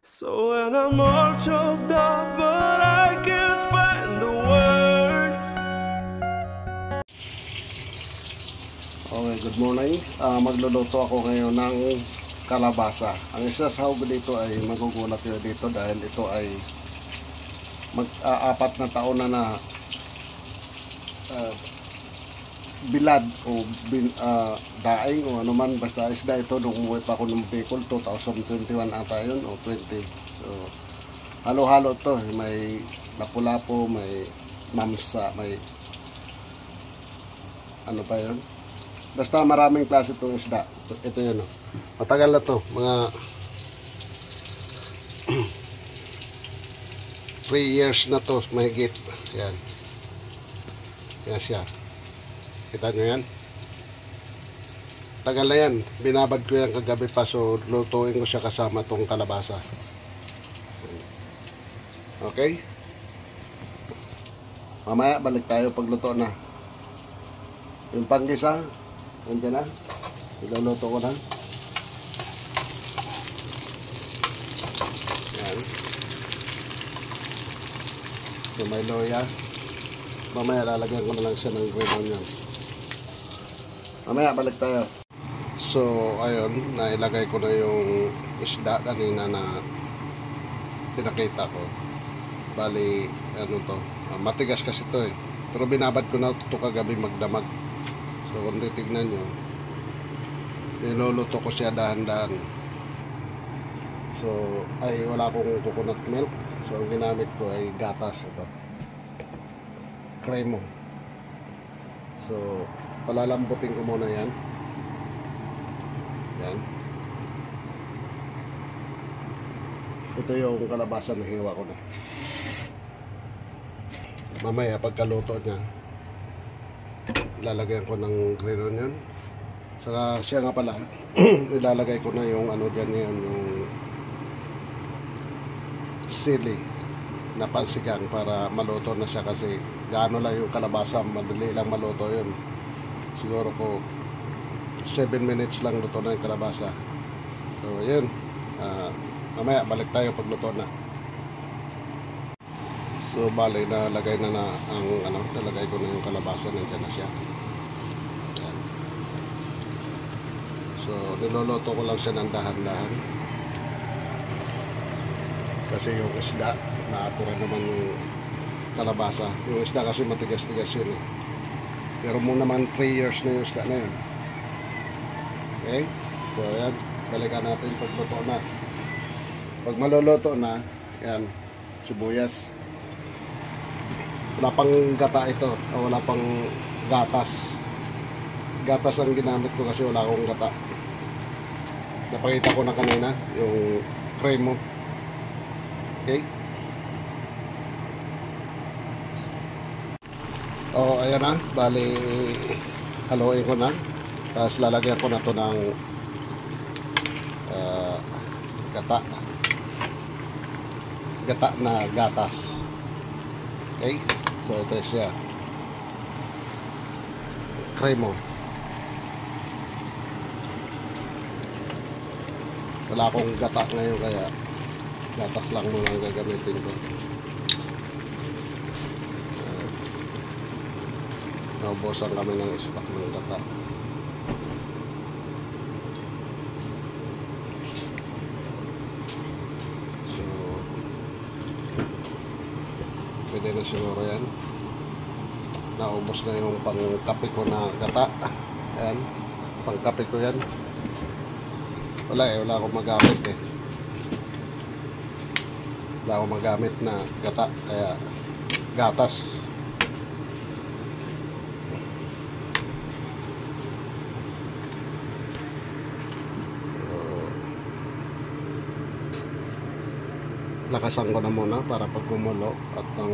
So when I'm all choked up, but I can't find the words. Okay, good morning. Magluluto ako ngayon ng kalabasa. Ang isasahog dito ay magugulat yun dito dahil ito ay mag-apat na taon na bilad o daing o ano man, basta isda ito nung umuwi pa ako ng Bicol 2021 ata yun o 20. So halo-halo to, may lapu-lapu, may mamsa, may ano pa yun, basta maraming klase itong isda. Ito yun o, matagal na to, mga 3 years na to mahigit. Yan, yan siya. Kita nyo yan? Tagal na yan. Binabad ko yan kagabi pa. So, lutuin ko siya kasama tong kalabasa. Okay? Mamaya, balik tayo pagluto na. Yung panggisa, nandiyan na. Iluluto ko na. Yan. So, may loya. Mamaya, lalagyan ko na lang siya ng green onion. Mamaya balik tayo. So ayun, nailagay ko na yung isda kanina na pinakita ko. Bali ano to, matigas kasi to eh. Pero binabad ko na ito kagabi magdamag. So kung titignan nyo, niluluto ko siya dahan-dahan. So ay wala akong coconut milk. So ang ginamit ko ay gatas ito, cremo. So palalambutin ko muna yan. Yan. Ito yung kalabasa na hiwa ko na. Mamaya pagkaluto niya, lalagyan ko ng green onion. Saka siya nga pala, ilalagay ko na yung ano dyan ngayon, yung sili na pansigang para maluto na siya, kasi gaano lang yung kalabasa, madali lang maluto yun. Siguro ko 7 minutes lang luto na yung kalabasa. So yun, mamaya balik tayo pag luto na. So bali nalagay na ang ano, nalagay ko na yung kalabasa, nandiyan na siya. Yan. So niluluto ko lang siya ng dahan-dahan kasi yung isda naapura naman yung kalabasa. Yung isda kasi matigas-tigas yun eh. Pero mo naman 3 years na yung isda na yun. Okay? So yan, balikan natin pagluto na. Pag maluluto na, yan, sibuyas. Wala pang gata ito, wala pang gatas. Gatas ang ginamit ko kasi wala akong gata. Napakita ko na kanina, yung cremo. Okay? O, ayan na, bali haluin ko na. Tapos lalagyan ko na to ng gata na gatas. Okay, so ito siya, cremo. Wala akong gata ngayon kaya gatas lang muna ang gagamitin ko. Naubusan kami ng stock ng gata. So pwede na siguro yan. Naubos na yung pangkape ko na gata. Ayan, pangkape ko yan. Wala akong magamit eh. Wala akong magamit na gata, kaya gatas. Lakasan ko na muna para pag gumulo at ang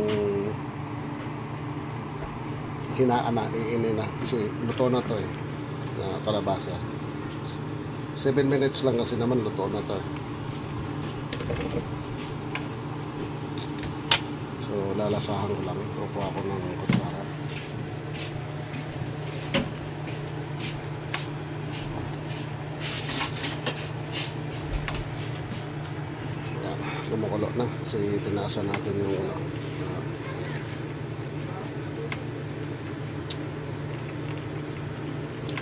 hinaan na, iinin na kasi luto na to eh, na kalabasa. 7 minutes lang kasi naman luto na to. So lalasahan ko lang, kukuha ko ng kutsara. Yan. kumukulo na kasi tinasan natin yung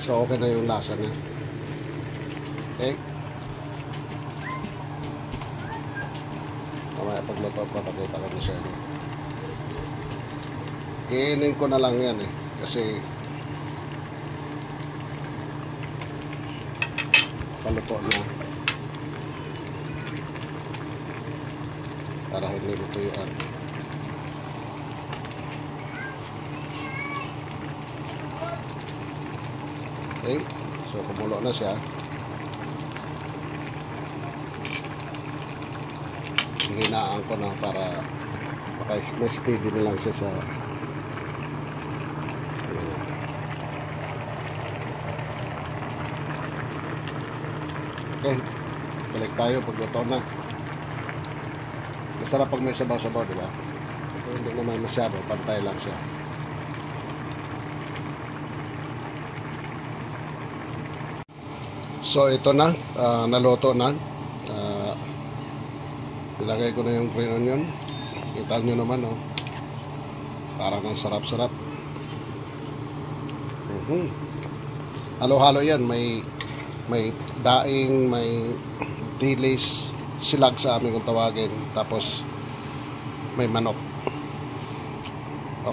so okay na yung lasa niya. Okay, mamaya pagluto papakita ko na sa inyo. Iinin ko na lang yan kasi paluto na para hindi matuyuan. Okay, so kumulo na siya. Hihinaan ko na para may steady na lang siya sa okay, balik tayo pagluto na. Masarap pag may sabaw-sabaw, diba? So, hindi naman masyado, pantay lang siya. So ito na, naluto na. Ilagay ko na yung green onion. Kita nyo naman, oh. Parang ang sarap-sarap. Halo-halo yan. May daing, may dilis, silag sa amin kung tawagin. Tapos may manok.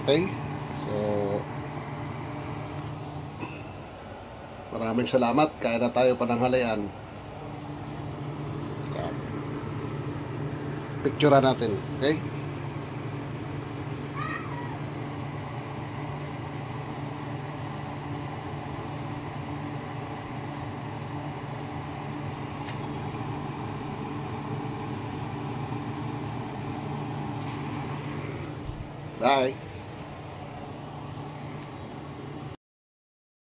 Okay? So maraming salamat. Kaya na tayo pananghalian. Yan. Picture natin. Okay? Bye.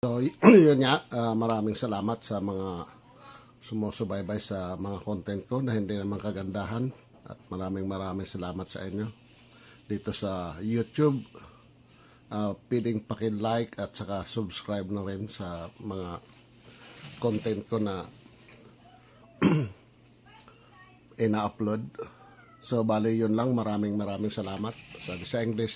So, yun nga, maraming salamat sa mga sumusubaybay sa mga content ko na hindi naman kagandahan. At maraming salamat sa inyo dito sa YouTube. Piling paki-like at saka subscribe na rin sa mga content ko na ina-upload. So, bali yun lang. Maraming salamat. Sabi sa English,